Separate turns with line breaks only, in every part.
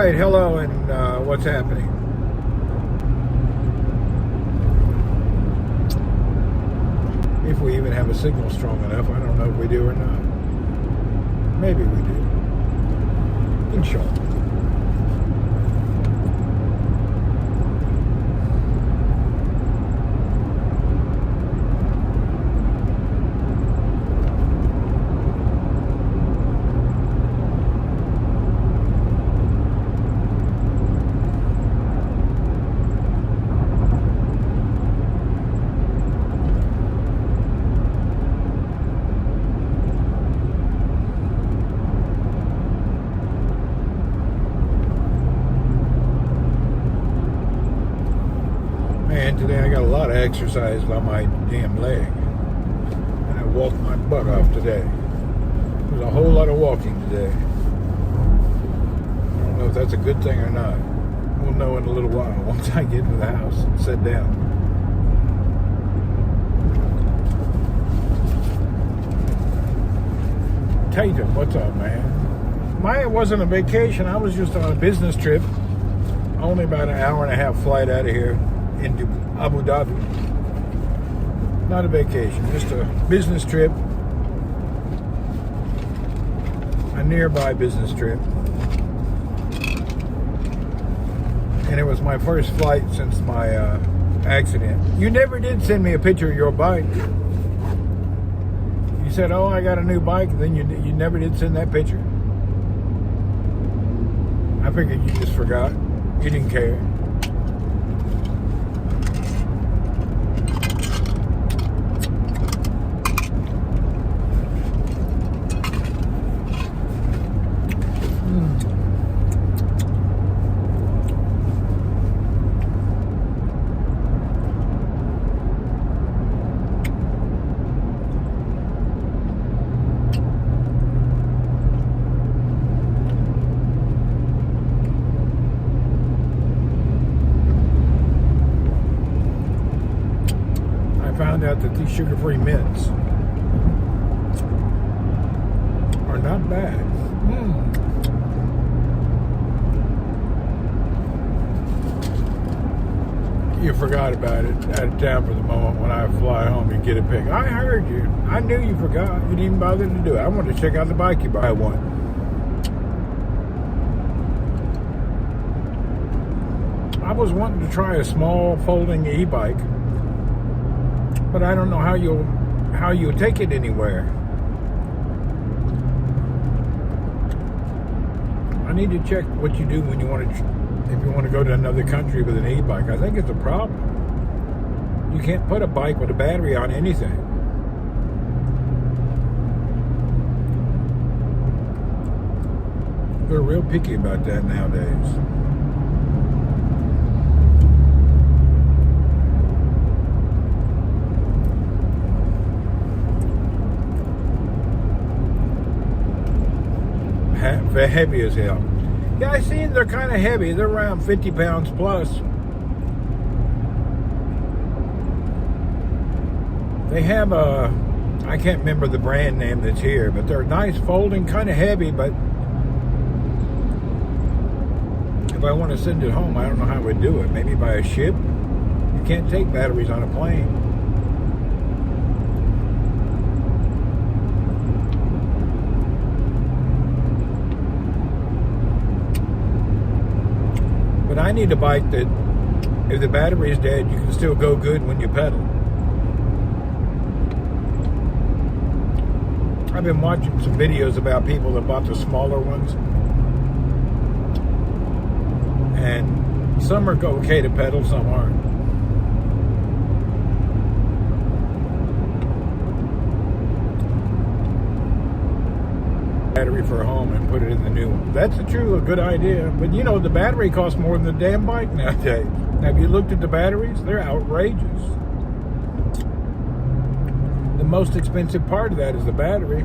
right, hello, and what's happening? If we even have a signal strong enough, I don't know if we do or not. Maybe we do. Inshallah. Man, today I got a lot of exercise on my damn leg. And I walked my butt off today. There's a whole lot of walking today. I don't know if that's a good thing or not. We'll know in a little while once I get into the house and sit down. Tatum, what's up, man? Mine wasn't a vacation. I was just on a business trip. Only about an hour and a half flight out of here into Abu Dhabi. Not a vacation, just a business trip. A nearby business trip. And it was my first flight since my accident. You never did send me a picture of your bike. You said, oh, I got a new bike, and then you never did send that picture. I figured you just forgot. You didn't care. Found out that these sugar-free mints are not bad. You forgot about it out of town for the moment. When I fly home, you get a pic. I heard you. I knew you forgot. You didn't even bother to do it. I wanted to check out the bike you buy one. I was wanting to try a small folding e-bike, but I don't know how you'll take it anywhere. I need to check what you do when you want to, if you want to go to another country with an e-bike. I think it's a problem. You can't put a bike with a battery on anything. They're real picky about that nowadays. Heavy as hell. Yeah, I seen they're kind of heavy. They're around 50 pounds plus. They have I can't remember the brand name that's here, but they're nice folding, kind of heavy, but if I want to send it home, I don't know how I would do it. Maybe by a ship? You can't take batteries on a plane. But I need a bike that, if the battery is dead, you can still go good when you pedal. I've been watching some videos about people that bought the smaller ones. And some are okay to pedal, some aren't. Battery for home and put it in the new one. That's a good idea. But you know, the battery costs more than the damn bike nowadays. Have you looked at the batteries? They're outrageous. The most expensive part of that is the battery.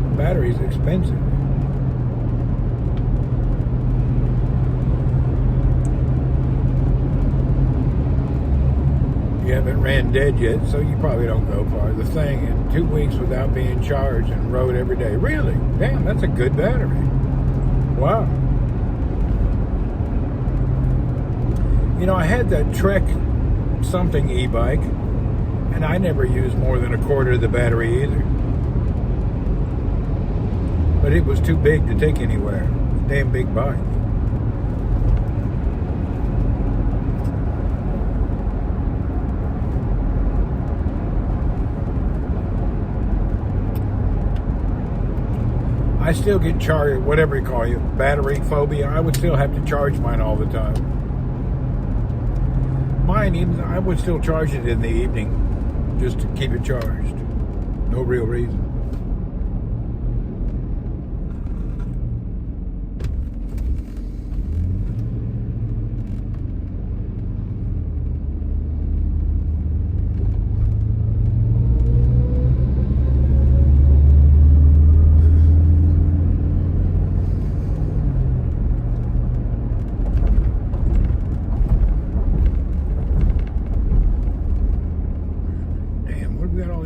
The battery's expensive. haven't ran dead yet, so you probably don't go far. The thing, in 2 weeks without being charged and rode every day. Really? Damn, that's a good battery. Wow. You know, I had that Trek something e-bike, and I never used more than a quarter of the battery either. But it was too big to take anywhere. Damn big bike. I still get charged, whatever you call it, battery phobia. I would still have to charge mine all the time. Mine, even I would still charge it in the evening just to keep it charged. No real reason.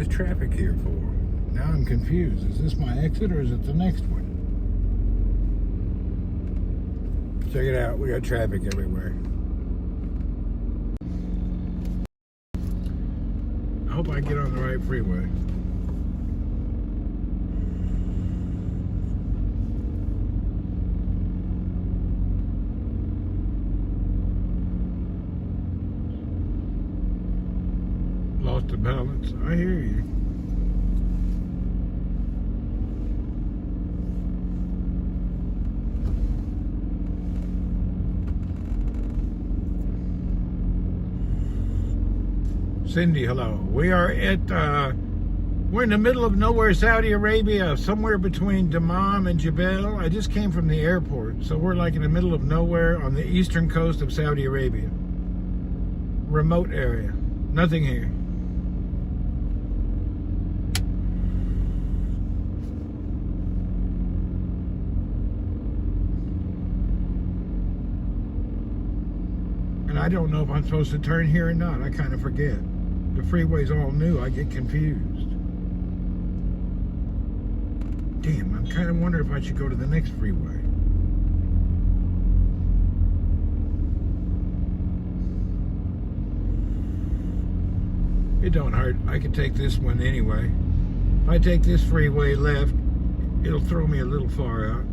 Traffic here for? Now I'm confused. Is this my exit or is it the next one? Check it out. We got traffic everywhere. I hope I get on the right freeway. Lost the balance. I hear you. Cindy, hello. We are at, we're in the middle of nowhere, Saudi Arabia, somewhere between Dammam and Jebel. I just came from the airport, so we're like in the middle of nowhere on the eastern coast of Saudi Arabia. Remote area. Nothing here. And I don't know if I'm supposed to turn here or not. I kind of forget. The freeway's all new. I get confused. Damn, I'm kind of wondering if I should go to the next freeway. It don't hurt. I can take this one anyway. If I take this freeway left, it'll throw me a little far out.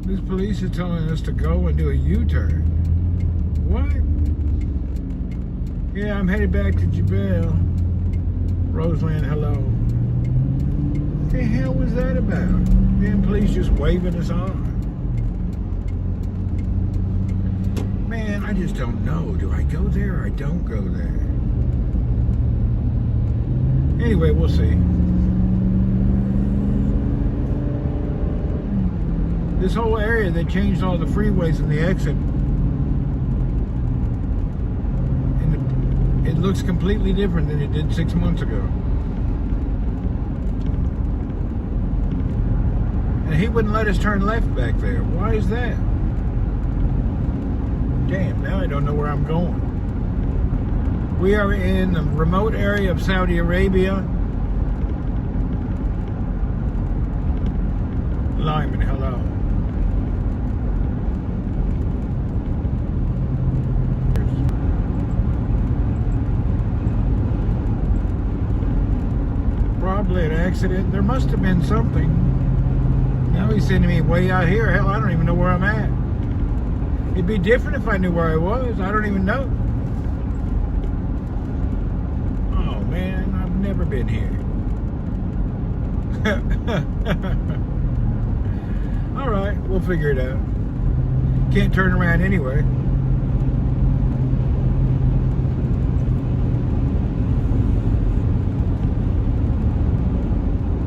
This police is telling us to go and do a U-turn. What? Yeah, I'm headed back to Jebel. Roseland, hello. What the hell was that about? Damn police just waving us on. Man, I just don't know. Do I go there or I don't go there? Anyway, we'll see. This whole area, they changed all the freeways and the exit. And it looks completely different than it did 6 months ago. And he wouldn't let us turn left back there. Why is that? Damn, now I don't know where I'm going. We are in the remote area of Saudi Arabia. Lyman, hello. Probably an accident. There must have been something. Now he's sending me way out here. Hell, I don't even know where I'm at. It'd be different if I knew where I was. I don't even know. Oh, man, I've never been here. All right, we'll figure it out. Can't turn around anyway.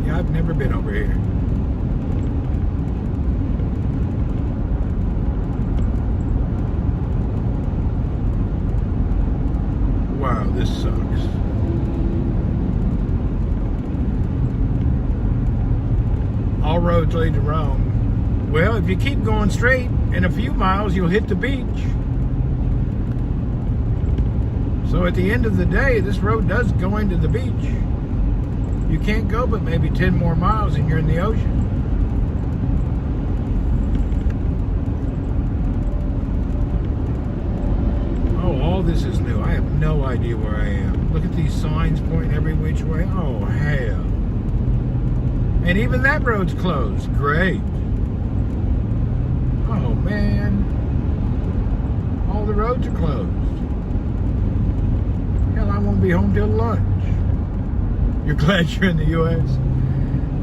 Yeah, I've never been over here. Wow, this sucks. All roads lead to Rome. Well, if you keep going straight, in a few miles, you'll hit the beach. So at the end of the day, this road does go into the beach. You can't go but maybe 10 more miles and you're in the ocean. Oh, all this is new. I have no idea where I am. Look at these signs pointing every which way. Oh, hell. And even that road's closed. Great. Oh, man. All the roads are closed. Hell, I won't be home till lunch. You're glad you're in the U.S.?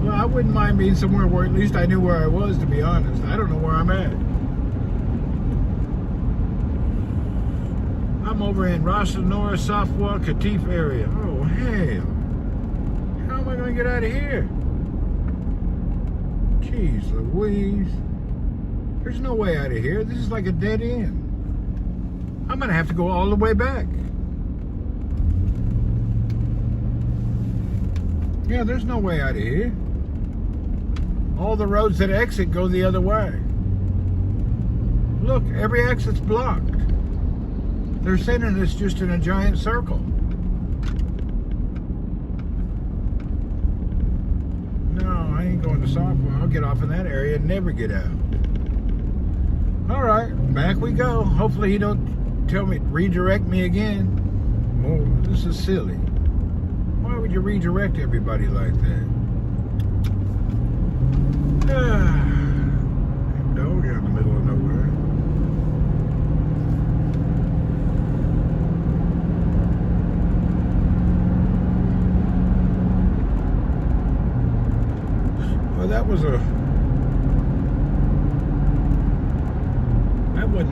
Well, I wouldn't mind being somewhere where at least I knew where I was, to be honest. I don't know where I'm at. I'm over in Ras Nora, Safwa, Qatif area. Oh, hell. How am I going to get out of here? Jeez Louise. There's no way out of here. This is like a dead end. I'm going to have to go all the way back. Yeah, there's no way out of here. All the roads that exit go the other way. Look, every exit's blocked. They're sending us just in a giant circle. No, I ain't going to Safwa. I'll get off in that area and never get out. All right, back we go. Hopefully he don't tell me, redirect me again. Oh, this is silly. Why would you redirect everybody like that? Dog out in the middle of nowhere. Well, that wasn't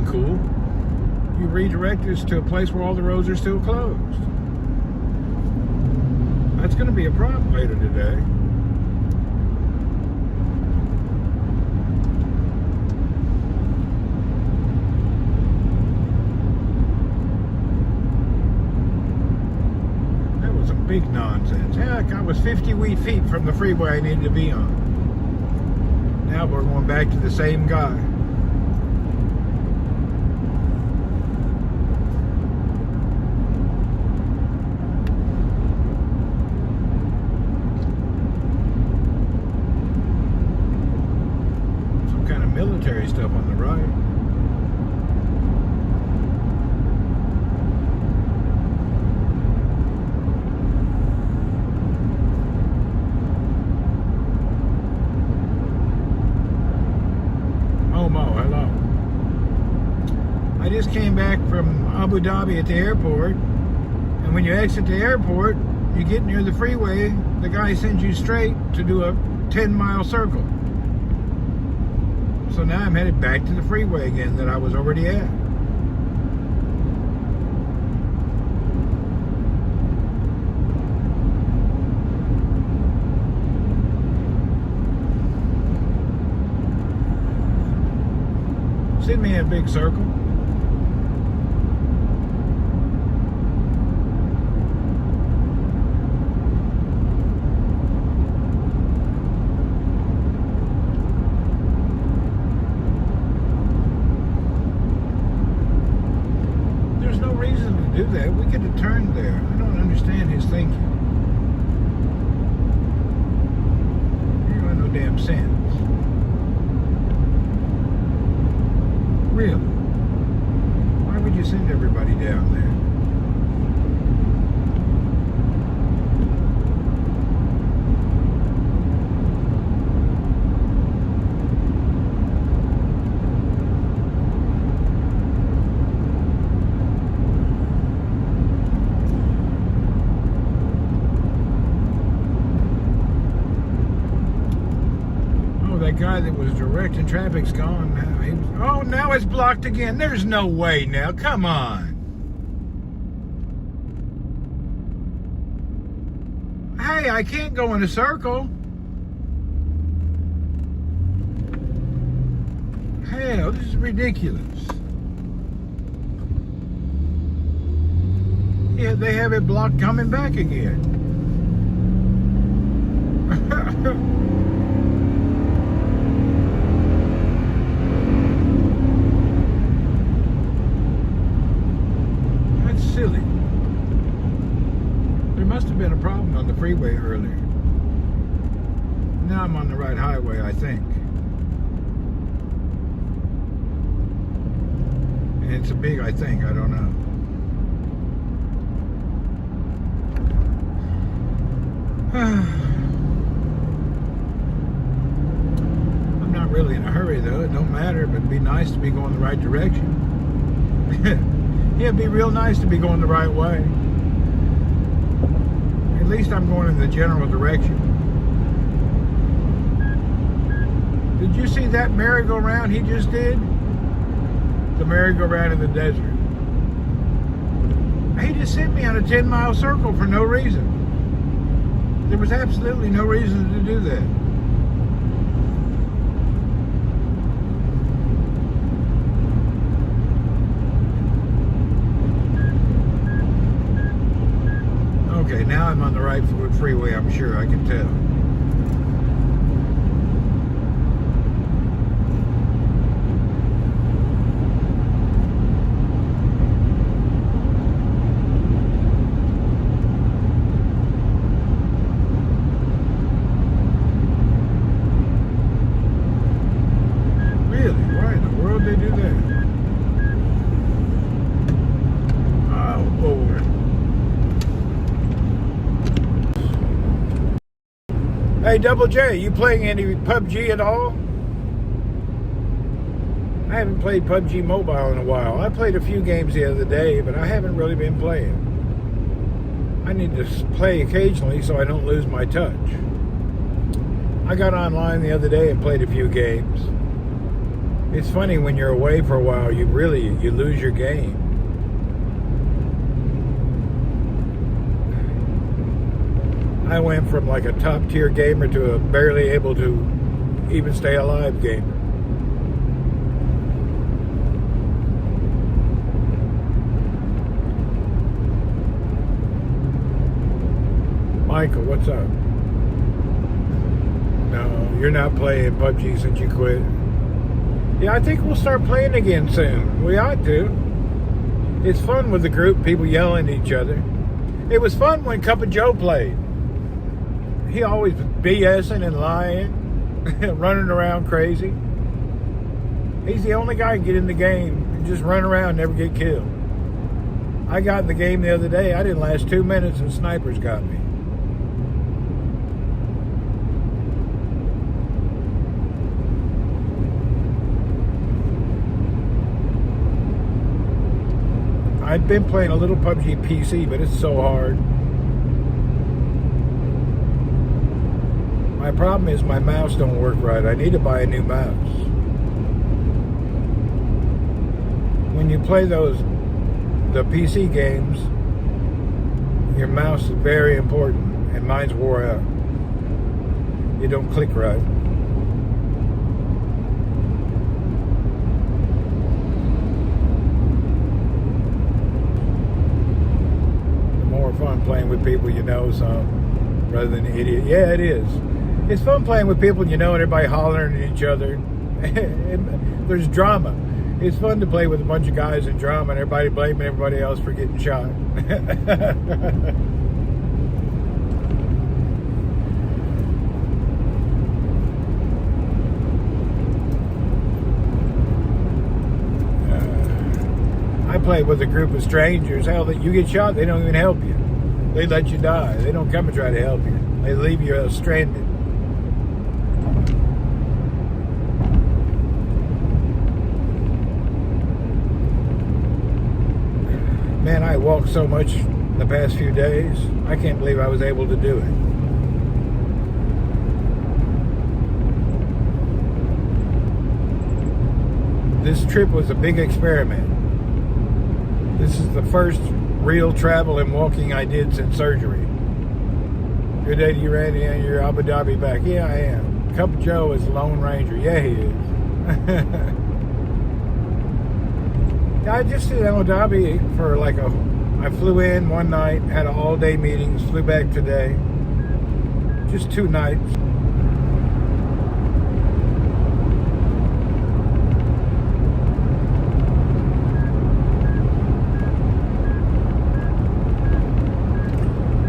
cool. You redirect us to a place where all the roads are still closed. That's going to be a problem later today. That was some big nonsense. Heck, I was 50 feet from the freeway I needed to be on. Now we're going back to the same guy. Military stuff on the right. Oh, Mo, hello. I just came back from Abu Dhabi at the airport, and when you exit the airport, you get near the freeway, the guy sends you straight to do a 10-mile circle. So now I'm headed back to the freeway again that I was already at. Send me a big circle. Do that. We could have turned there. I don't understand his thinking. He don't have no damn sense. Really? Why would you send everybody down there? That guy that was directing traffic's gone now. Now it's blocked again. There's no way now. Come on. Hey, I can't go in a circle. Hell, this is ridiculous. Yeah, they have it blocked coming back again. on the freeway earlier. Now I'm on the right highway, I think. And it's a big I think, I don't know. I'm not really in a hurry though, it don't matter, but it'd be nice to be going the right direction. Yeah, it'd be real nice to be going the right way. At least I'm going in the general direction. Did you see that merry-go-round he just did? The merry-go-round in the desert. He just sent me on a 10-mile circle for no reason. There was absolutely no reason to do that. Okay, now I'm on the right freeway, I'm sure, I can tell. Hey, Double J, you playing any PUBG at all? I haven't played PUBG Mobile in a while. I played a few games the other day, but I haven't really been playing. I need to play occasionally so I don't lose my touch. I got online the other day and played a few games. It's funny when you're away for a while, you lose your game. I went from like a top tier gamer to a barely able to even stay alive gamer. Michael, what's up? No, you're not playing PUBG since you quit. Yeah, I think we'll start playing again soon. We ought to. It's fun with the group, people yelling at each other. It was fun when Cup of Joe played. He always was BSing and lying, running around crazy. He's the only guy who can get in the game and just run around and never get killed. I got in the game the other day. I didn't last 2 minutes and snipers got me. I've been playing a little PUBG PC, but it's so hard. My problem is my mouse don't work right. I need to buy a new mouse. When you play the PC games, your mouse is very important, and mine's wore out. You don't click right. More fun playing with people you know some rather than an idiot. Yeah, it is. It's fun playing with people you know and everybody hollering at each other. There's drama. It's fun to play with a bunch of guys in drama and everybody blaming everybody else for getting shot. I play with a group of strangers. Hell, that you get shot, they don't even help you. They let you die. They don't come and try to help you. They leave you stranded. Man, I walked so much the past few days. I can't believe I was able to do it. This trip was a big experiment. This is the first real travel and walking I did since surgery. Good day to you, Randy, and you're Abu Dhabi back. Yeah, I am. Cup of Joe is the Lone Ranger. Yeah, he is. I just did Abu Dhabi for I flew in one night, had an all-day meetings, flew back today. Just 2 nights.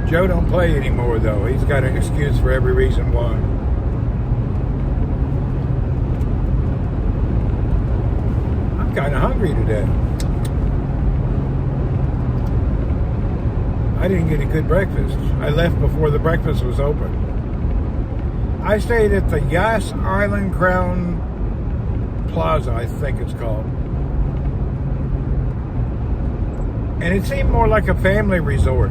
Joe don't play anymore, though. He's got an excuse for every reason why. I'm kind of hungry today. I didn't get a good breakfast. I left before the breakfast was open. I stayed at the Yas Island Crown Plaza, I think it's called. And it seemed more like a family resort.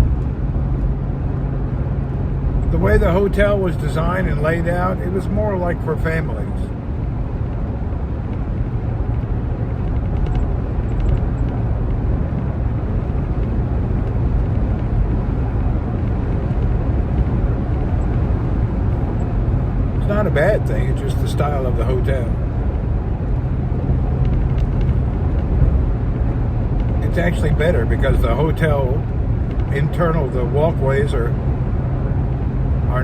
The way the hotel was designed and laid out, it was more like for families. It's not a bad thing, it's just the style of the hotel. It's actually better because the hotel internal, the walkways are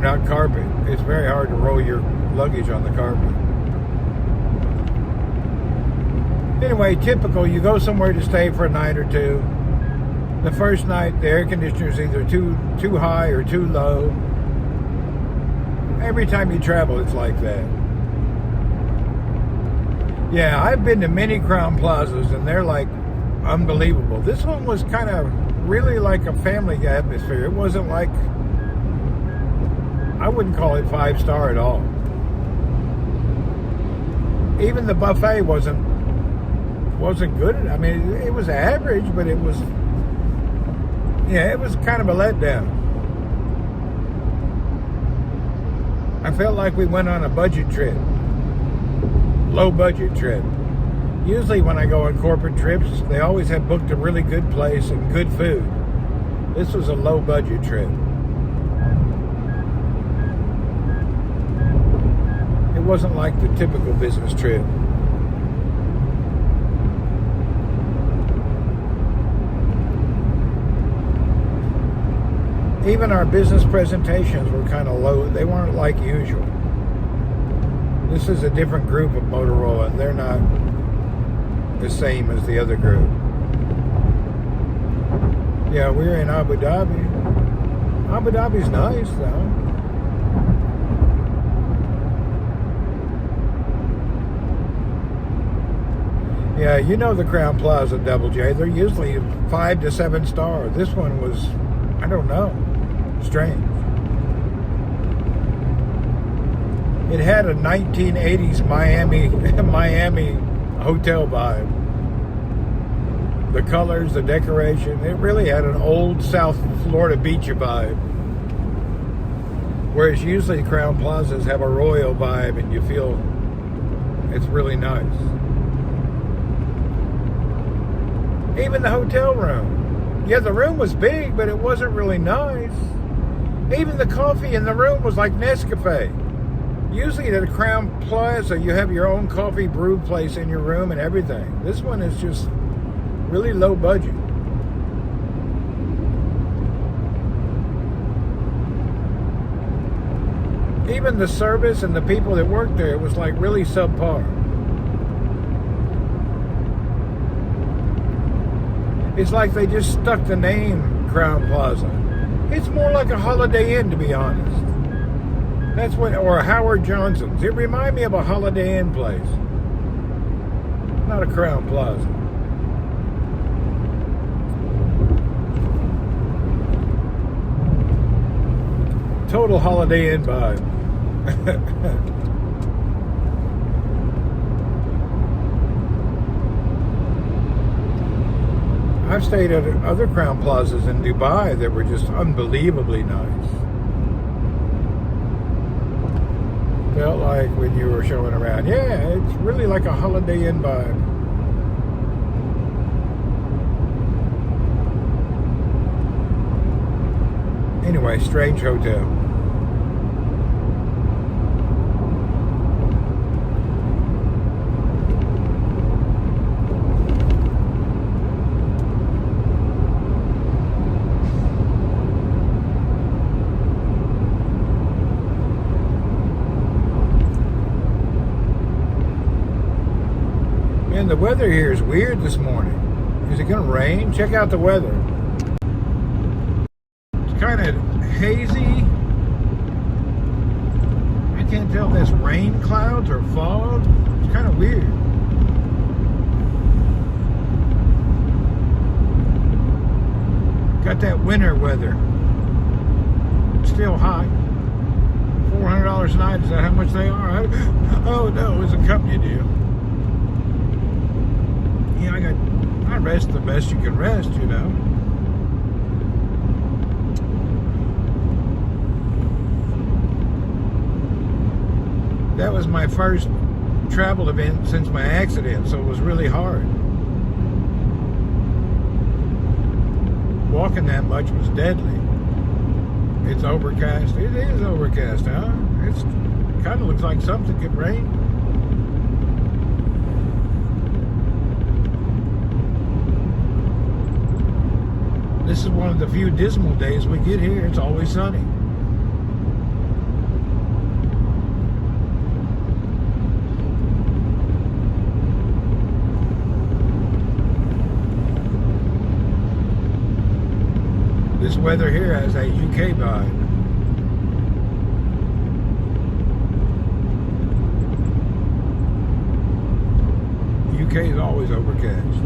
not carpet. It's very hard to roll your luggage on the carpet. Anyway, typical, you go somewhere to stay for a night or two. The first night, the air conditioner is either too high or too low. Every time you travel, it's like that. Yeah, I've been to many Crown Plazas, and they're like unbelievable. This one was kind of really like a family atmosphere. It wasn't like, I wouldn't call it 5-star at all. Even the buffet wasn't good. I mean, it was average, but it was kind of a letdown. I felt like we went on a budget trip, low budget trip. Usually when I go on corporate trips, they always have booked a really good place and good food. This was a low budget trip. It wasn't like the typical business trip. Even our business presentations were kind of low. They weren't like usual. This is a different group of Motorola, and they're not the same as the other group. Yeah, we're in Abu Dhabi. Abu Dhabi's nice, though. Yeah, you know the Crown Plaza, Double J. They're usually 5 to 7 star. This one was, I don't know, strange. It had a 1980s Miami hotel vibe. The colors, the decoration, it really had an old South Florida beach vibe. Whereas usually Crown Plazas have a royal vibe and you feel it's really nice. Even the hotel room. Yeah, the room was big, but it wasn't really nice. Even the coffee in the room was like Nescafe. Usually at a Crown Plaza, you have your own coffee brew place in your room and everything. This one is just really low budget. Even the service and the people that worked there, it was like really subpar. It's like they just stuck the name Crown Plaza. It's more like a Holiday Inn, to be honest. That's what, or a Howard Johnson's. It reminded me of a Holiday Inn place. Not a Crown Plaza. Total Holiday Inn vibe. I've stayed at other Crown Plazas in Dubai that were just unbelievably nice. Felt like when you were showing around, yeah, it's really like a Holiday Inn vibe. Anyway, strange hotel. Man, the weather here is weird this morning. Is it going to rain? Check out the weather. It's kind of hazy. I can't tell if that's rain clouds or fog. It's kind of weird. Got that winter weather. It's still hot. $400 a night. Is that how much they are? Oh no, it's a company deal. Yeah, I rest the best you can rest, you know. That was my first travel event since my accident, so it was really hard. Walking that much was deadly. It's overcast. It is overcast, huh? It kind of looks like something could rain. This is one of the few dismal days we get here. It's always sunny. This weather here has a UK vibe. UK is always overcast.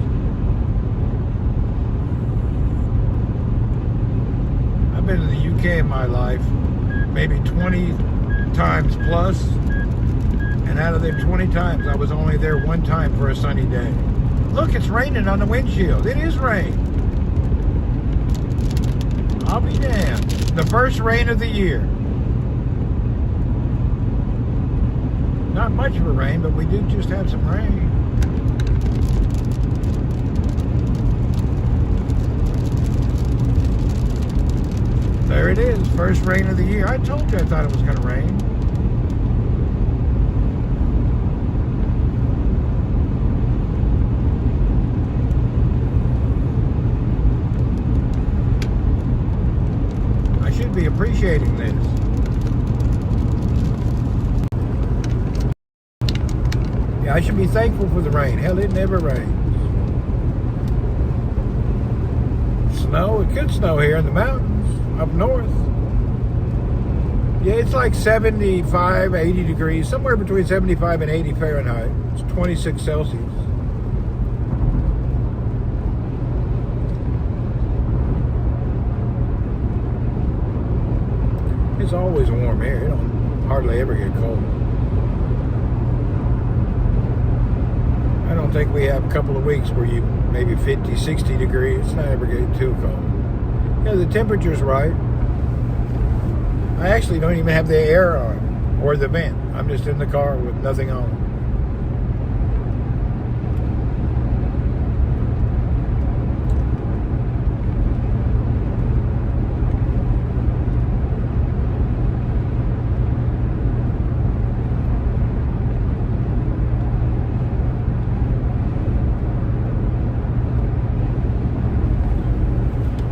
I've been to the UK in my life maybe 20 times plus, and out of them 20 times I was only there one time for a sunny day. Look, it's raining on the windshield. It is rain. I'll be damned. The first rain of the year. Not much of a rain, but we do just have some rain. There it is, first rain of the year. I told you I thought it was going to rain. Be appreciating this. Yeah, I should be thankful for the rain. Hell, it never rains. Snow, it could snow here in the mountains, up north. Yeah, it's like 75, 80 degrees, somewhere between 75 and 80 Fahrenheit. It's 26 Celsius. It's always warm here. It don't hardly ever get cold. I don't think we have a couple of weeks where you maybe 50, 60 degrees. It's not ever getting too cold. Yeah, the temperature's right. I actually don't even have the air on or the vent. I'm just in the car with nothing on.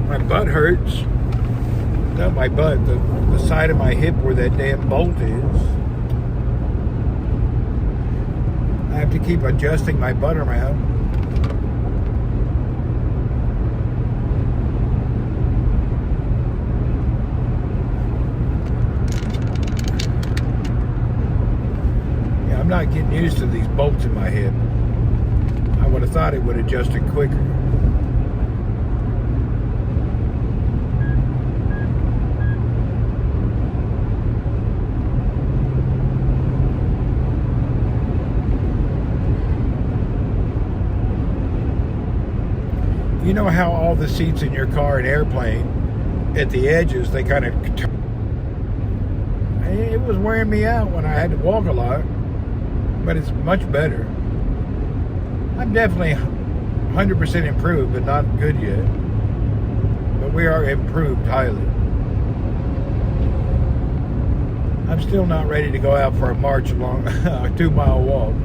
My butt hurts. Not my butt, the side of my hip where that damn bolt is. I have to keep adjusting my butt around. Yeah, I'm not getting used to these bolts in my hip. I would have thought it would adjust it quicker. You know how all the seats in your car and airplane, at the edges, they kind of turn. It was wearing me out when I had to walk a lot, but it's much better. I'm definitely 100% improved, but not good yet. But we are improved highly. I'm still not ready to go out for a march along a 2-mile walk.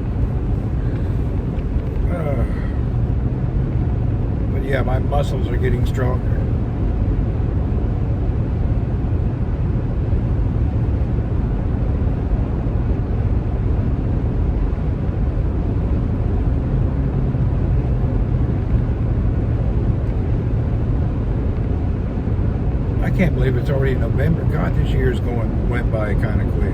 Yeah, my muscles are getting stronger. I can't believe it's already November. God, this year's went by kind of quick.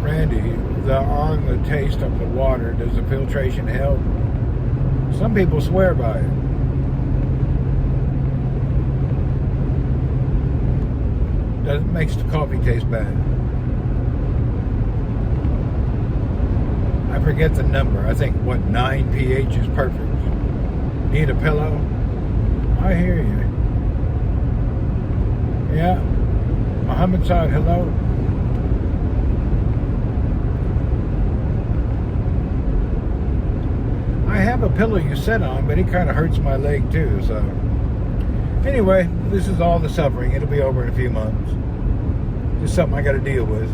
Randy, on the taste of the water, does the filtration help? Some people swear by it. It makes the coffee taste bad. I forget the number. I think, 9 pH is perfect. Need a pillow? I hear you. Yeah. Muhammad Saad, hello. I have a pillow you sit on, but it kind of hurts my leg too, so. Anyway, this is all the suffering. It'll be over in a few months. Just something I got to deal with.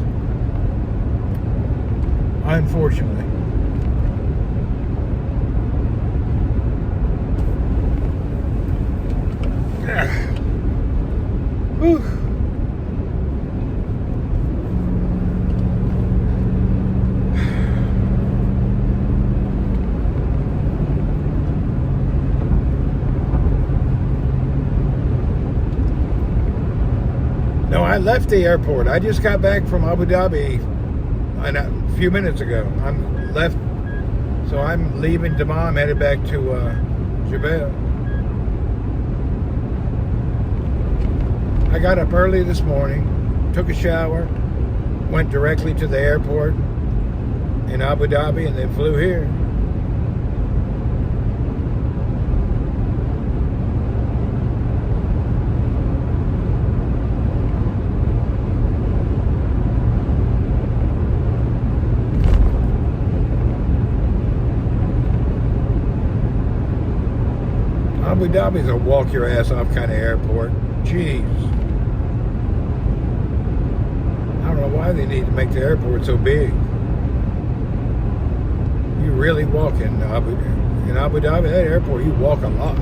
Unfortunately. Whew. No, I left the airport. I just got back from Abu Dhabi a few minutes ago. I'm leaving Dammam, headed back to Jebel. I got up early this morning, took a shower, went directly to the airport in Abu Dhabi, and then flew here. Abu Dhabi's a walk your ass off kind of airport. Jeez. I don't know why they need to make the airport so big. You really walk in Abu Dhabi, that airport, you walk a lot.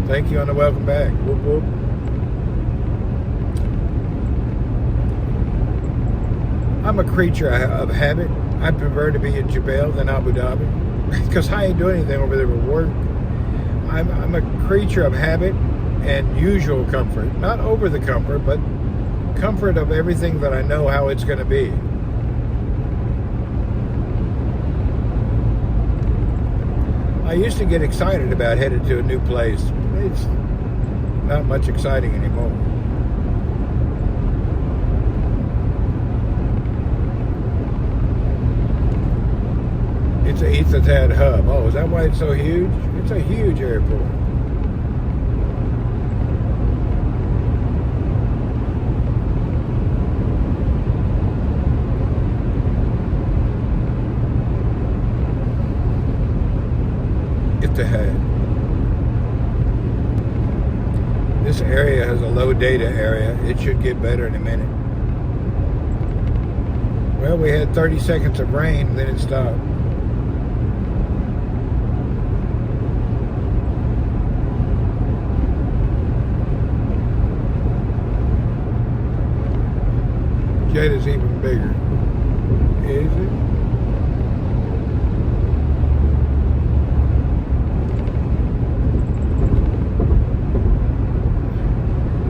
Thank you and welcome back. Whoop, whoop. I'm a creature of habit. I prefer to be in Jebel than Abu Dhabi because I ain't doing anything over there with work. I'm a creature of habit and usual comfort. Not over the comfort, but comfort of everything that I know how it's going to be. I used to get excited about headed to a new place. It's not much exciting anymore. It's a Etihad hub. Oh, is that why it's so huge? It's a huge airport. Etihad. This area has a low data area. It should get better in a minute. Well, we had 30 seconds of rain, then it stopped. Jeddah is even bigger. Is it?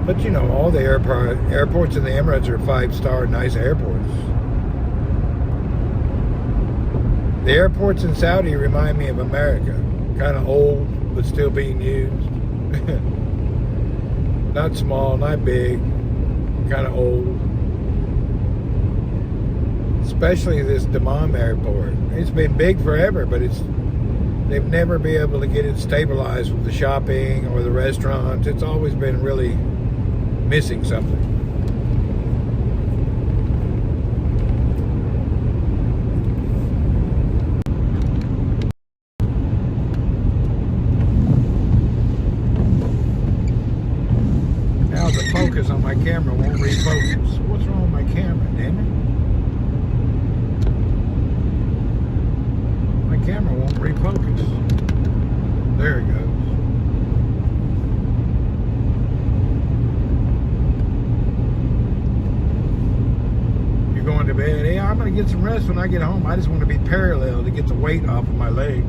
But you know, all the airports in the Emirates are 5-star nice airports. The airports in Saudi remind me of America. Kind of old, but still being used. Not small, not big. Kind of old. Especially this Dammam airport. It's been big forever, but they've never been able to get it stabilized with the shopping or the restaurants. It's always been really missing something. Now the focus on my camera won't refocus. What's wrong with my camera, damn it? Camera won't refocus. There it goes. You going to bed? Yeah, I'm going to get some rest when I get home. I just want to be parallel to get the weight off of my leg.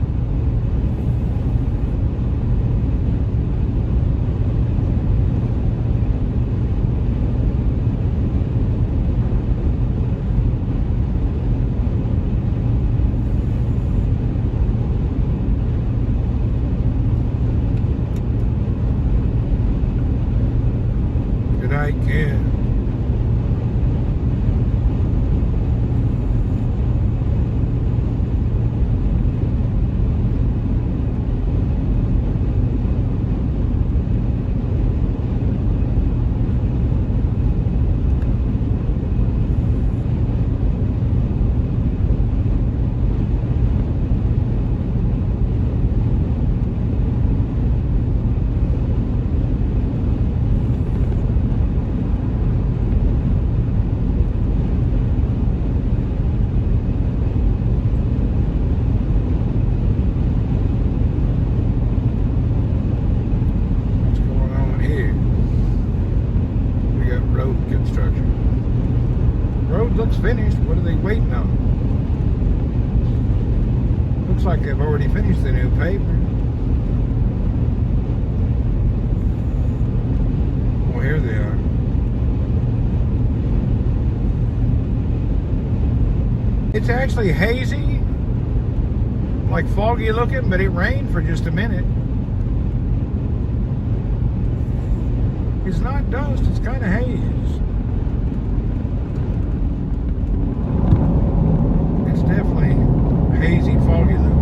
Good night, Ken. Road looks finished. What are they waiting on? Looks like they've already finished the new paper. Oh, here they are. It's actually hazy, like foggy looking, but it rained for just a minute. It's not dust, it's kind of haze. It's definitely hazy, foggy looking.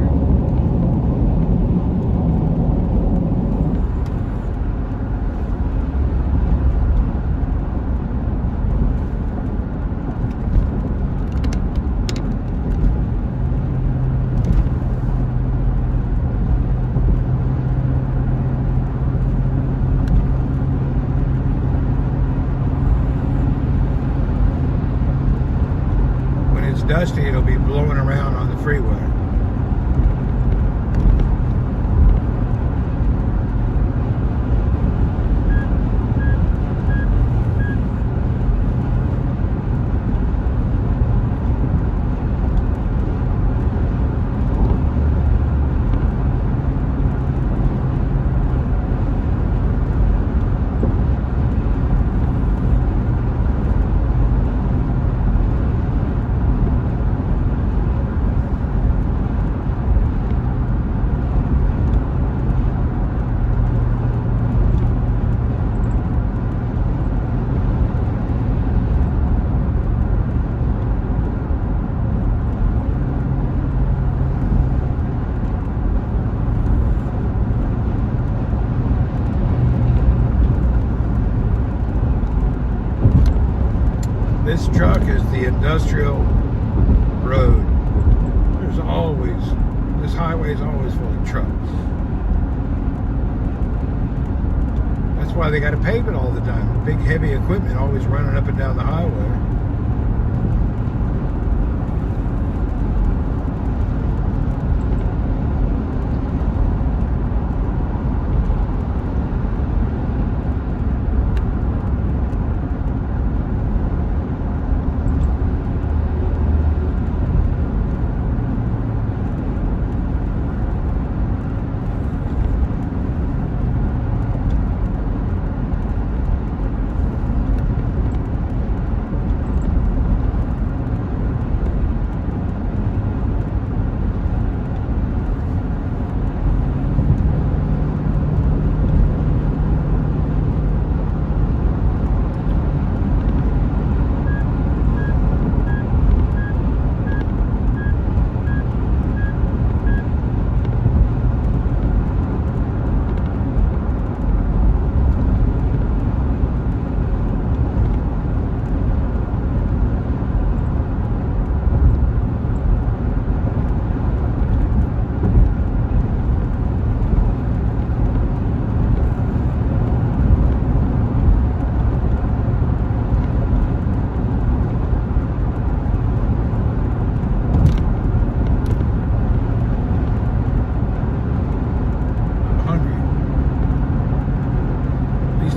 Dusty, it'll be blowing around on the freeway. This truck is the industrial road. This highway is always full of trucks. That's why they got to pave it all the time. Big heavy equipment always running up and down the highway.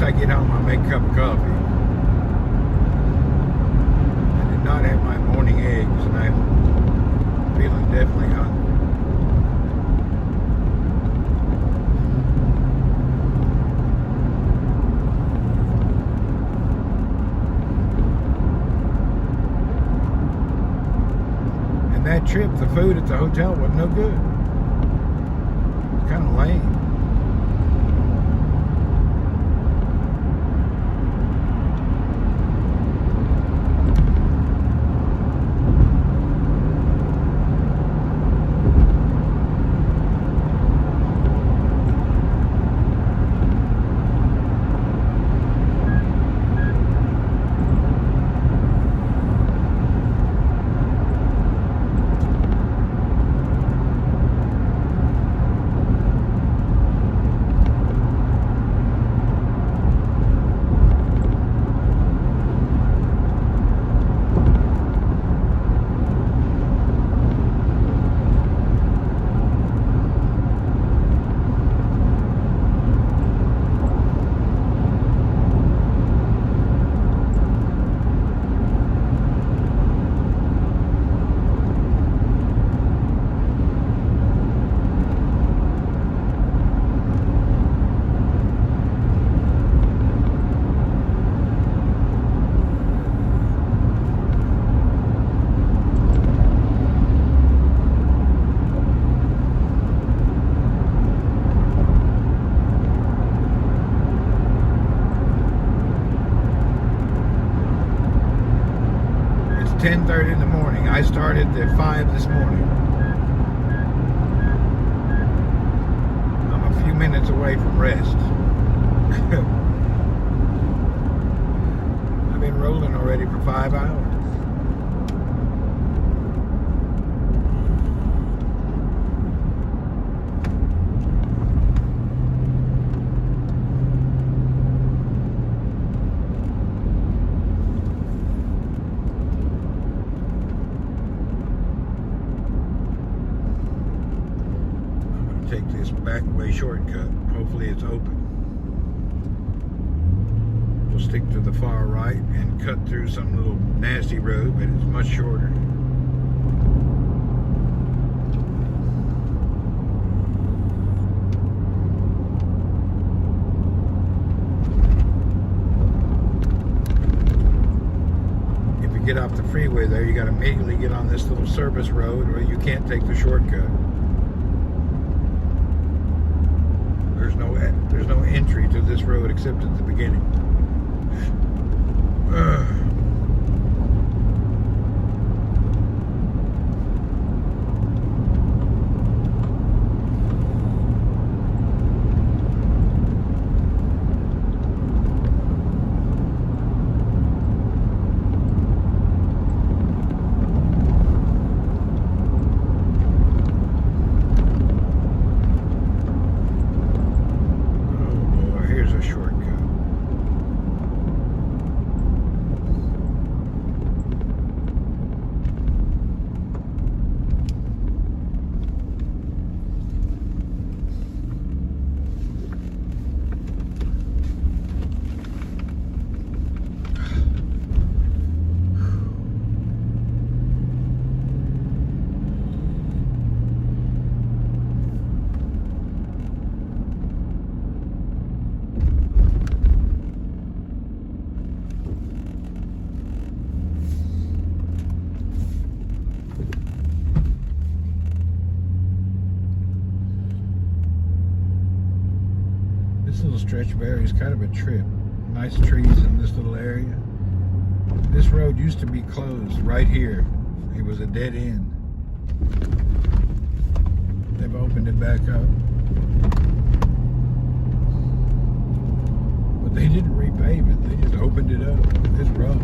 I get home, I make a cup of coffee. I did not have my morning egg. eggs, and I'm feeling definitely hungry. And that trip, the food at the hotel wasn't no good. Kind of lame. It's 10:30 in the morning. I started at 5 this morning. I'm a few minutes away from rest. I've been rolling already for 5 hours. Take this back way shortcut. Hopefully it's open. We'll stick to the far right and cut through some little nasty road, but it's much shorter. If you get off the freeway there, you got to immediately get on this little service road, or you can't take the shortcut. There's no entry to this road except at the beginning. This little stretch of area is kind of a trip. Nice trees in this little area. This road used to be closed right here. It was a dead end. They've opened it back up. But they didn't repave it. They just opened it up. It's rough.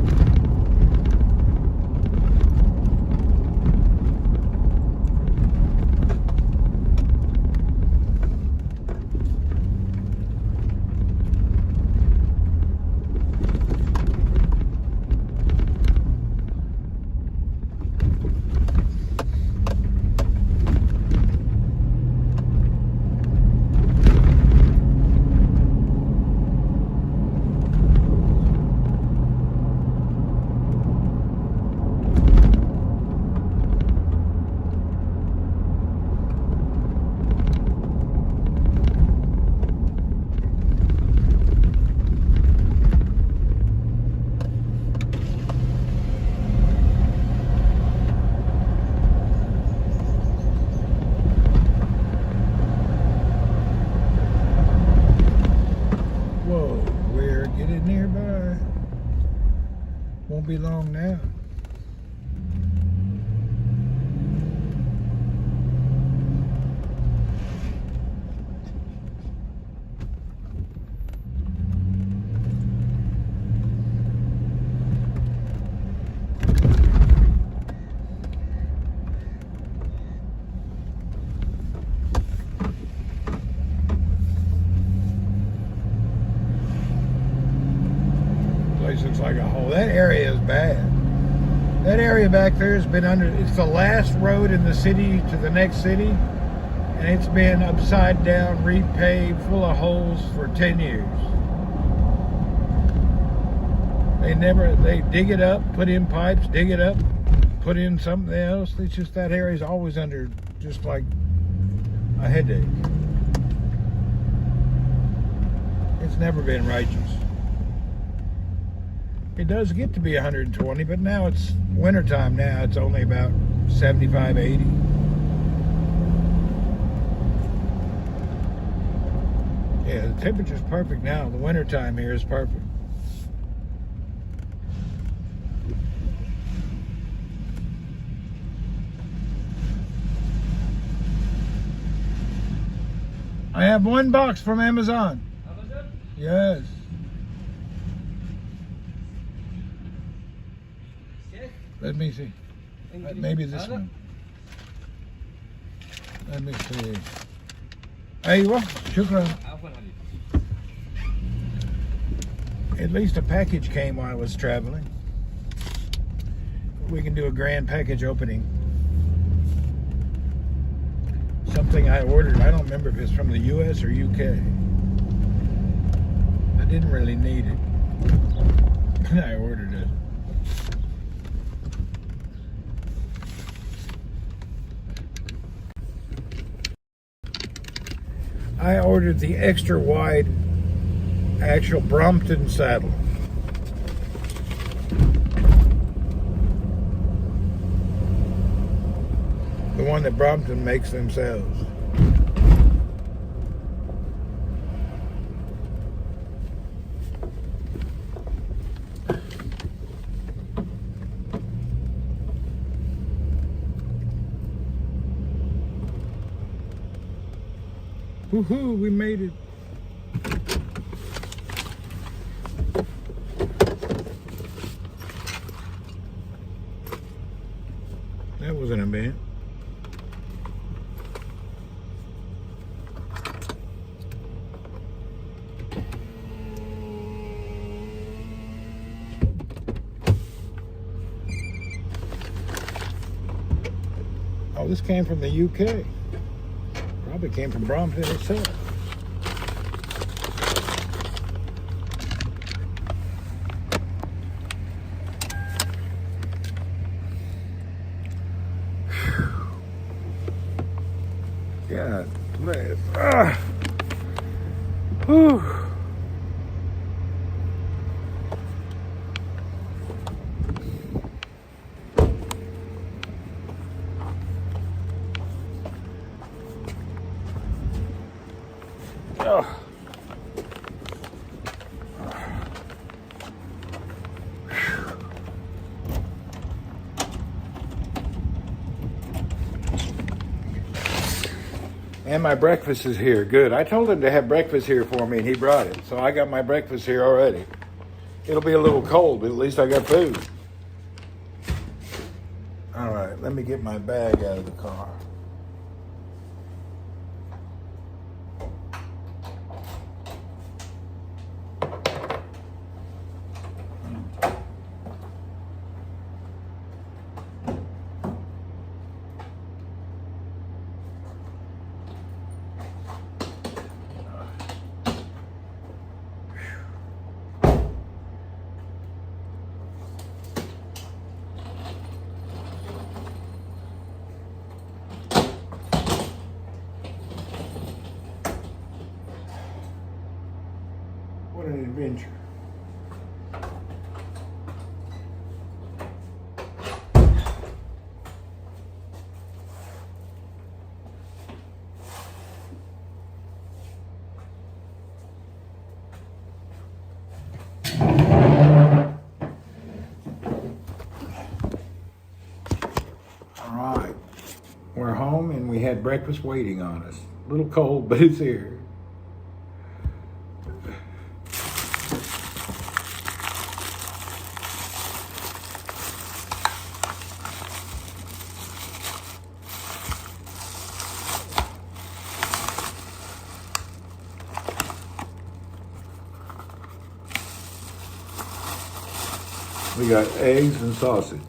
won't be long now. Place looks like a hole. That area is bad. That area back there has been it's the last road in the city to the next city, and it's been upside down, repaved, full of holes for 10 years. They dig it up, put in pipes, dig it up, put in something else. It's just that area's always under just like a headache. It's never been righteous. It does get to be 120, but now it's wintertime now. It's only about 75, 80. Yeah, the temperature's perfect now. The wintertime here is perfect. I have one box from Amazon.
Amazon?
Yes.
Yes.
Let me see. Maybe this one. Let me see. أيوة شكرا.
عفوا حبيبي.
At least a package came while I was traveling. We can do a grand package opening. Something I ordered. I don't remember if it's from the US or UK. I didn't really need it. I ordered it. I ordered the extra wide actual Brompton saddle. The one that Brompton makes themselves. Woohoo, we made it. That was an event. Oh, this came from the UK. Probably came from Brompton itself. God bless. Whew. Oh. And my breakfast is here. Good. I told him to have breakfast here for me, and he brought it. So I got my breakfast here already. It'll be a little cold, but at least I got food. All right, let me get my bag out of the car. What an adventure. breakfast waiting on us. A little cold, but it's here. We got eggs and sausage.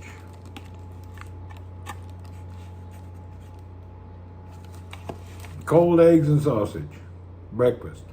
Cold eggs and sausage. Breakfast.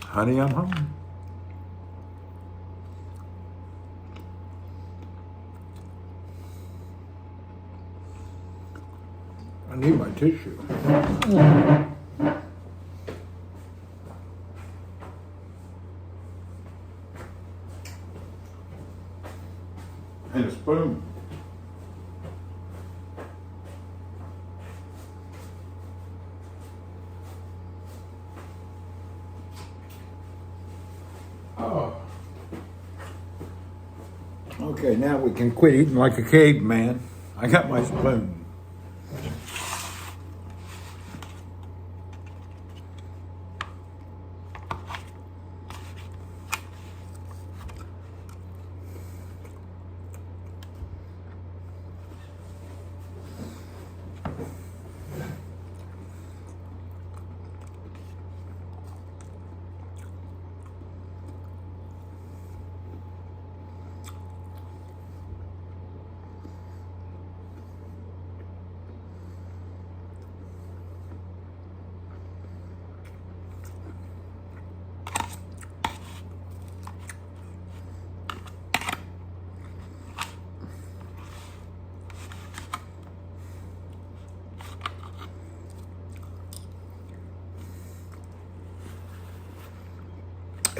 Honey, I'm home. I need my tissue. And a spoon. Oh. Okay, now we can quit eating like a caveman. I got my spoon.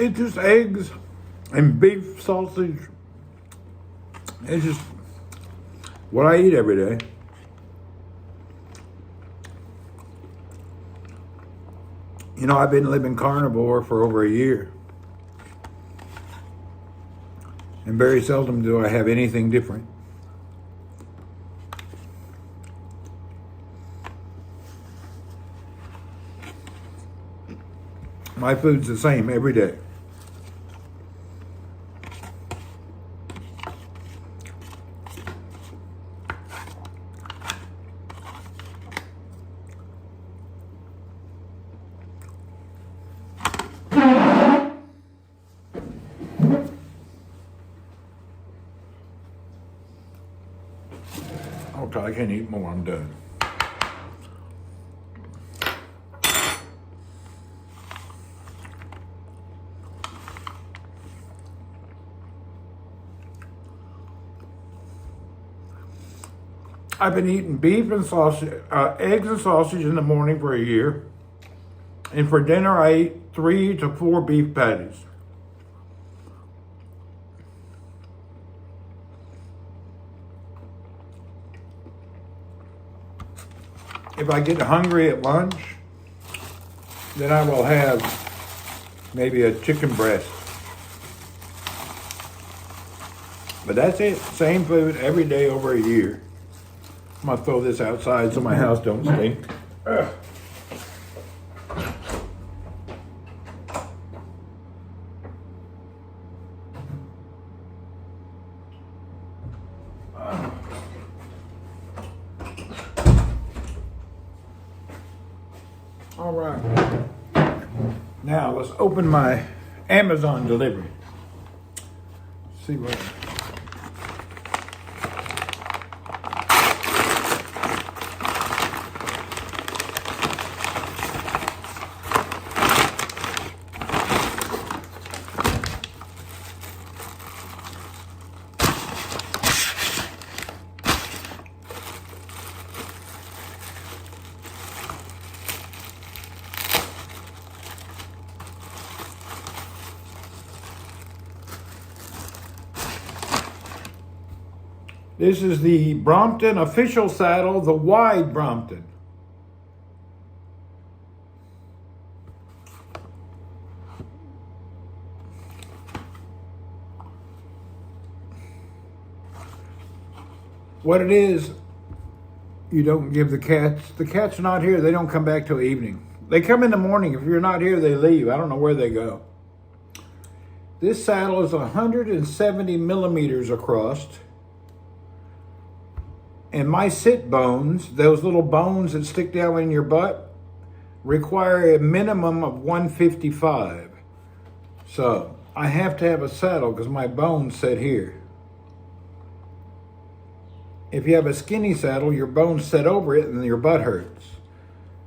It's just eggs and beef sausage. It's just what I eat every day. You know, I've been living carnivore for over a year. And very seldom do I have anything different. My food's the same every day. Okay, I can't eat more, I'm done. I've been eating beef and sausage, eggs and sausage in the morning for a year. And for dinner, I eat 3 to 4 beef patties. If I get hungry at lunch, then I will have maybe a chicken breast. But that's it. Same food every day over a year. I'm gonna throw this outside so my house don't stink. Ugh. All right. Now let's open my Amazon delivery. See what. This is the Brompton official saddle, the wide Brompton. What it is, you don't give the cats are not here, they don't come back till evening. They come in the morning. If you're not here, they leave. I don't know where they go. This saddle is 170 millimeters across. And my sit bones, those little bones that stick down in your butt, require a minimum of 155. So I have to have a saddle because my bones sit here. If you have a skinny saddle, your bones set over it and your butt hurts.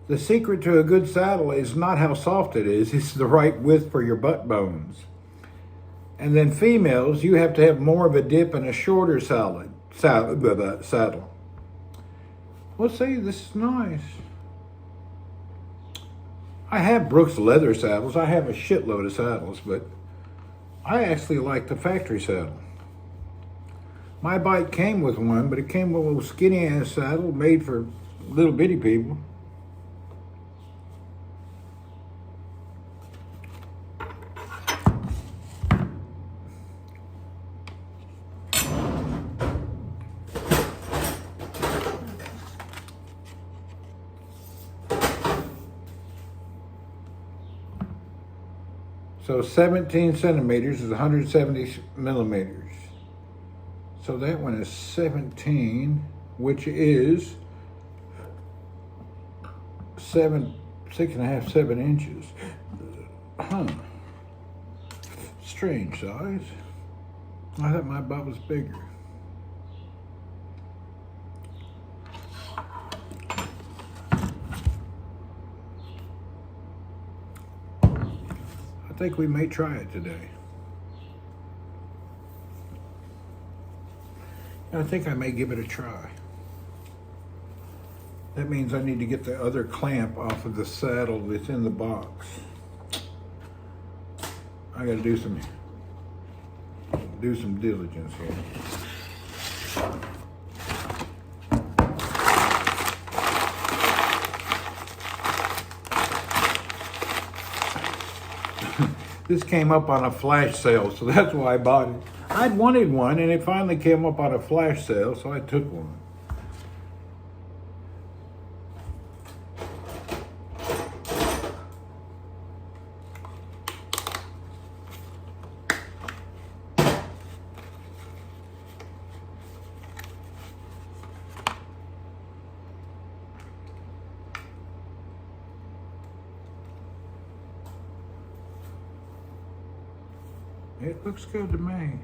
The secret to a good saddle is not how soft it is, it's the right width for your butt bones. And then females, you have to have more of a dip and a shorter saddle. Let's see, this is nice. I have Brooks leather saddles. I have a shitload of saddles, but I actually like the factory saddle. My bike came with one, but it came with a little skinny ass saddle made for little bitty people. So 17 centimeters is 170 millimeters. So that one is 17, which is 6.5, 7 inches. Huh. Strange size. I thought my butt was bigger. I think we may try it today. I think I may give it a try. That means I need to get the other clamp off of the saddle that's in the box. I gotta do some diligence here. This came up on a flash sale, so that's why I bought it. I'd wanted one, and it finally came up on a flash sale, so I took one. It looks good to me.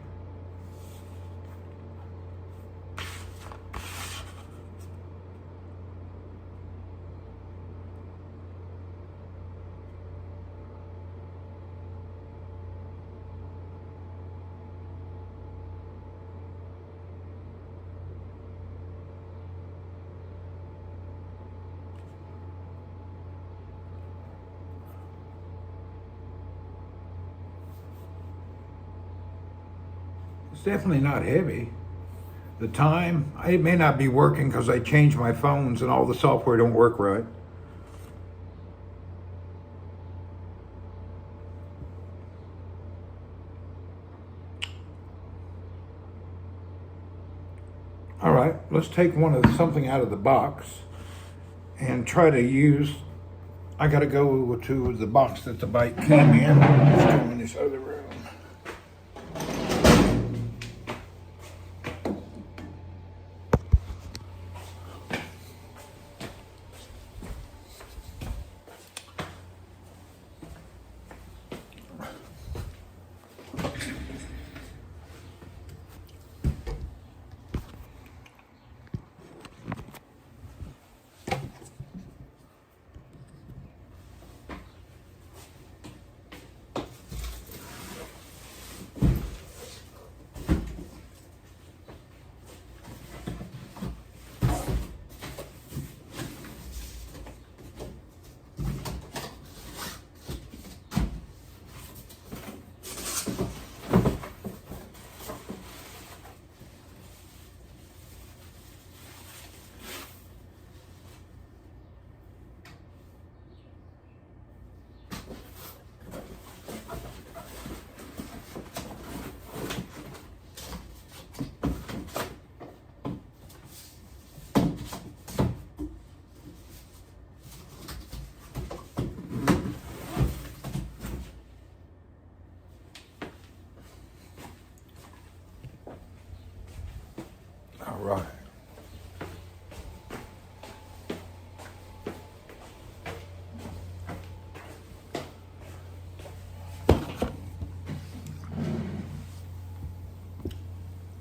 It's definitely not heavy. The time, it may not be working because I changed my phones and all the software don't work right. All right, let's take something out of the box and try to use, I gotta go to the box that the bike came in. Let's go in this other room.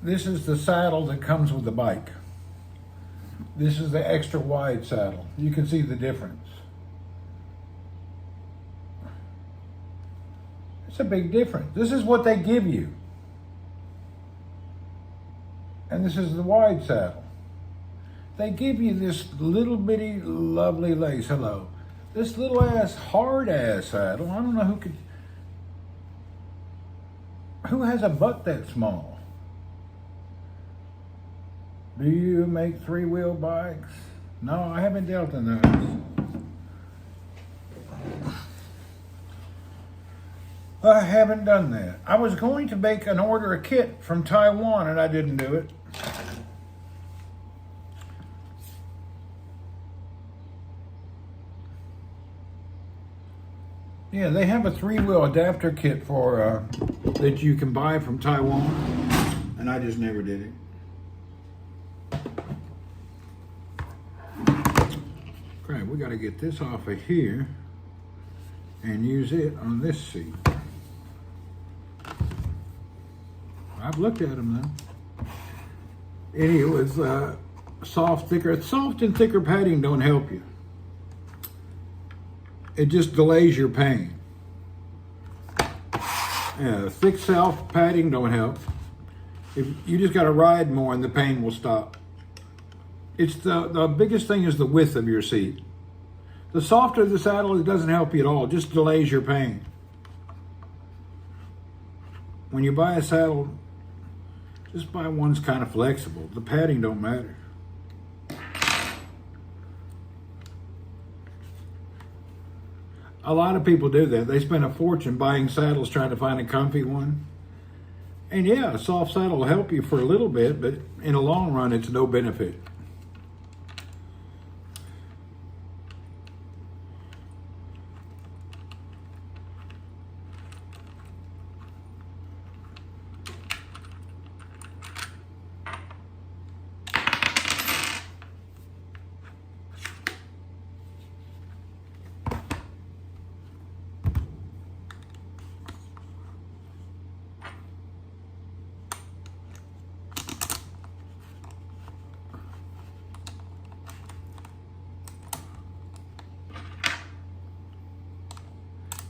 This is the saddle that comes with the bike. This is the extra wide saddle. You can see the difference. It's a big difference. This is what they give you. And this is the wide saddle. They give you this little bitty lovely lace. Hello. This little ass, hard ass saddle. I don't know who has a butt that small. Do you make 3-wheel bikes? No, I haven't dealt in those. I haven't done that. I was going to make and order a kit from Taiwan and I didn't do it. Yeah, they have a 3-wheel adapter kit for that you can buy from Taiwan, and I just never did it. Crap, we got to get this off of here and use it on this seat. I've looked at them though. And it was soft, thicker. Soft and thicker padding don't help you. It just delays your pain. Yeah, thick soft padding don't help. If you just got to ride more and the pain will stop. It's the biggest thing is the width of your seat. The softer the saddle, it doesn't help you at all. It just delays your pain. When you buy a saddle, just buy one that's kind of flexible. The padding don't matter. A lot of people do that. They spend a fortune buying saddles trying to find a comfy one. And yeah, a soft saddle will help you for a little bit, but in the long run, it's no benefit.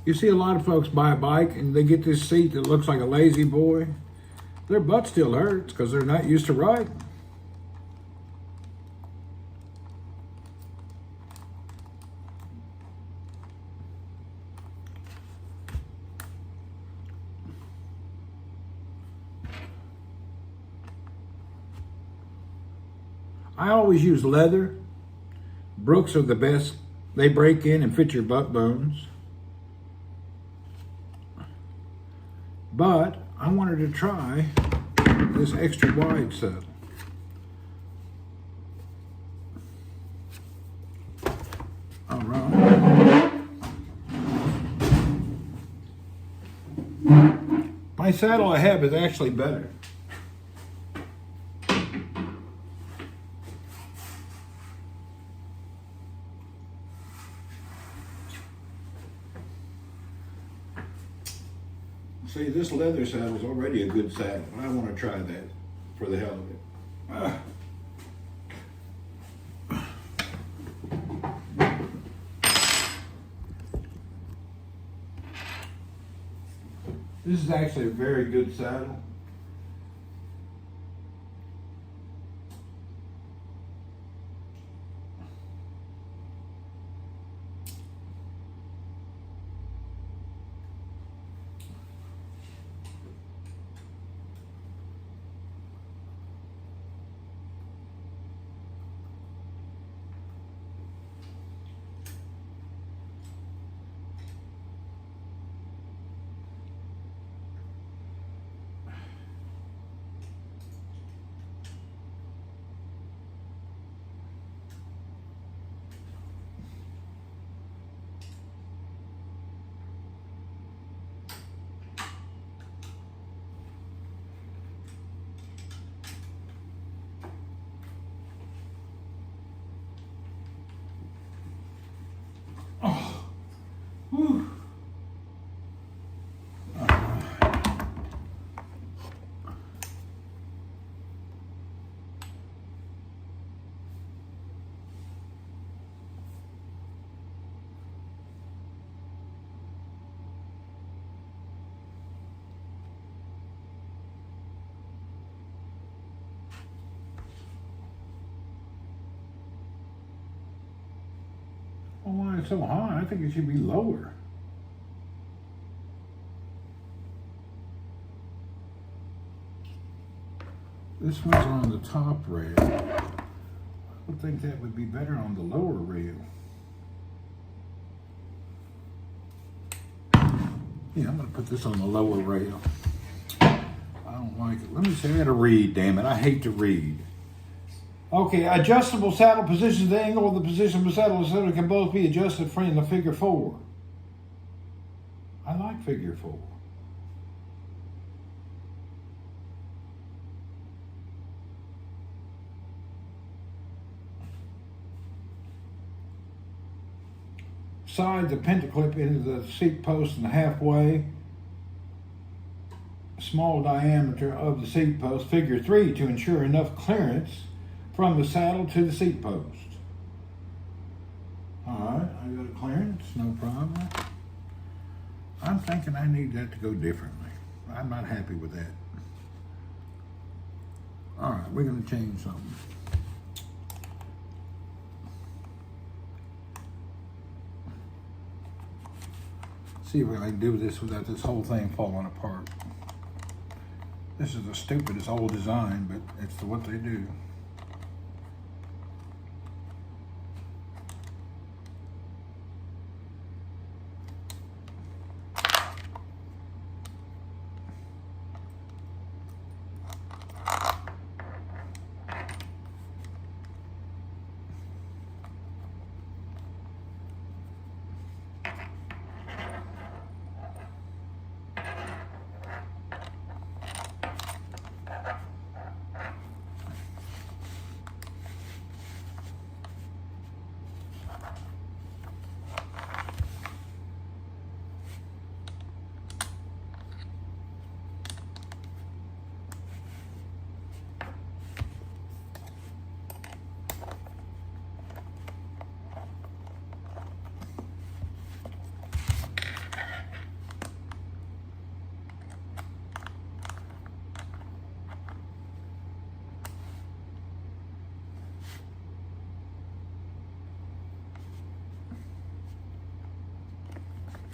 You see a lot of folks buy a bike and they get this seat that looks like a lazy boy. Their butt still hurts because they're not used to riding. I always use leather. Brooks are the best. They break in and fit your butt bones. But I wanted to try this extra wide saddle. All right. My saddle I have is actually better. See, this leather saddle is already a good saddle. I want to try that for the hell of it. This is actually a very good saddle. that's so high. I think it should be lower. This one's on the top rail. I would think that would be better on the lower rail. Yeah, I'm going to put this on the lower rail. I don't like it. Let me say I got to read, damn it. I hate to read. Okay, adjustable saddle positions. The angle of the position of the saddle and saddle can both be adjusted in the figure 4. I like figure 4. Slide the pentaclip into the seat post and halfway. Small diameter of the seat post, figure 3, to ensure enough clearance from the saddle to the seat post. Alright, I got a clearance, no problem. I'm thinking I need that to go differently. I'm not happy with that. Alright, we're going to change something. See what I can do with this without this whole thing falling apart. This is the stupidest old design, but it's what they do.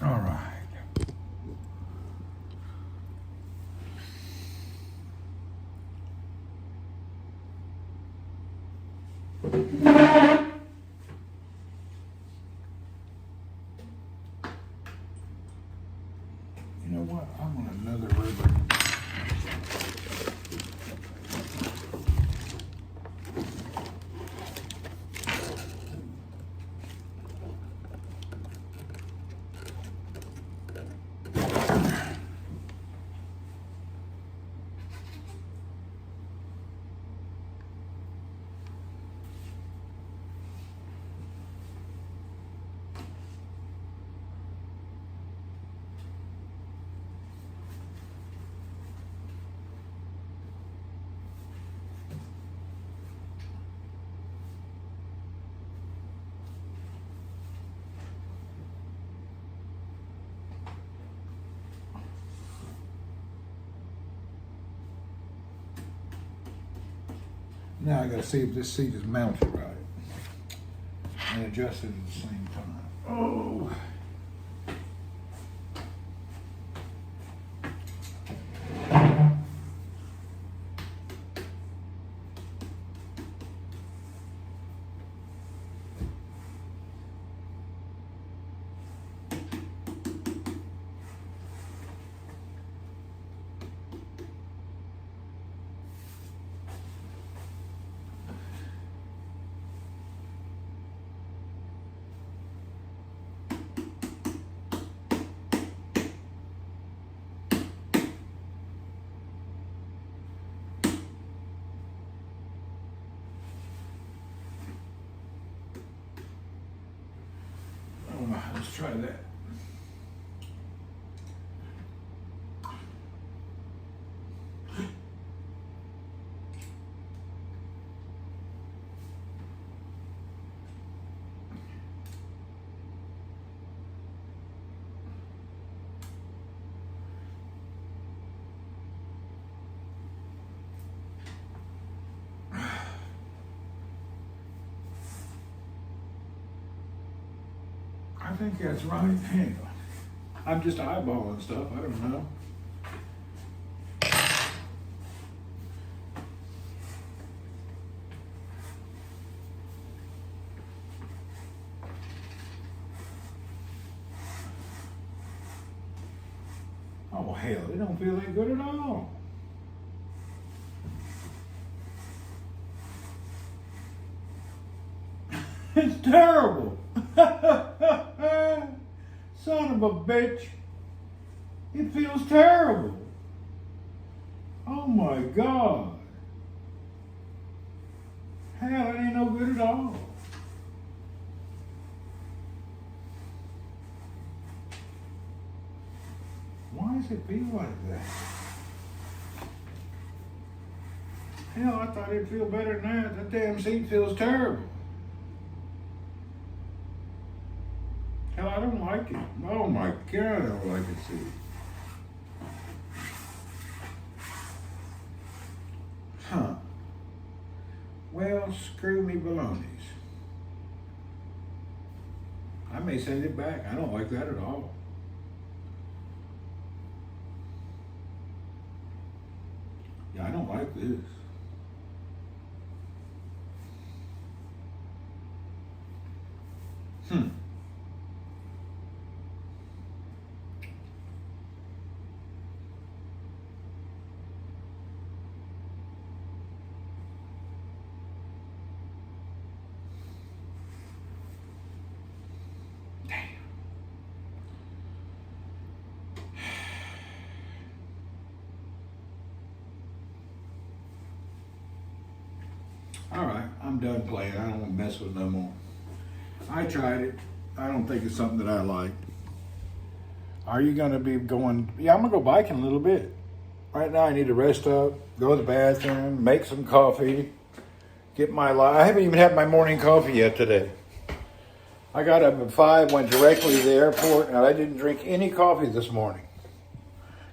All right. You know what? I want another ribbon. Now I gotta see if this seat is mounted right and adjusted at the same time. Oh. Let's try that. think that's right. Hang on. I'm just eyeballing stuff. I don't know. Oh, hell, it don't feel that good at all. It's terrible. Son of a bitch. It feels terrible. Oh my God. Hell, it ain't no good at all. Why does it feel like that? Hell, I thought it'd feel better than that. That damn seat feels terrible. Hell, I don't like it. Oh my God, I don't like it, see. Huh. Well, screw me balonies. I may send it back. I don't like that at all. Yeah, I don't like this. All right, I'm done playing. I don't want to mess with it no more. I tried it. I don't think it's something that I like. Are you going to be going? Yeah, I'm going to go biking a little bit. Right now I need to rest up, go to the bathroom, make some coffee, get my I haven't even had my morning coffee yet today. I got up at 5, went directly to the airport, and I didn't drink any coffee this morning.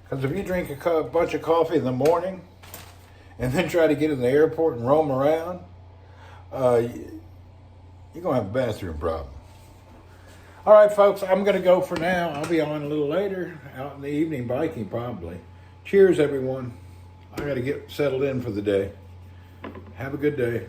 Because if you drink a bunch of coffee in the morning and then try to get in the airport and roam around, you're going to have a bathroom problem. All right, folks, I'm going to go for now. I'll be on a little later, out in the evening biking probably. Cheers, everyone. I got to get settled in for the day. Have a good day.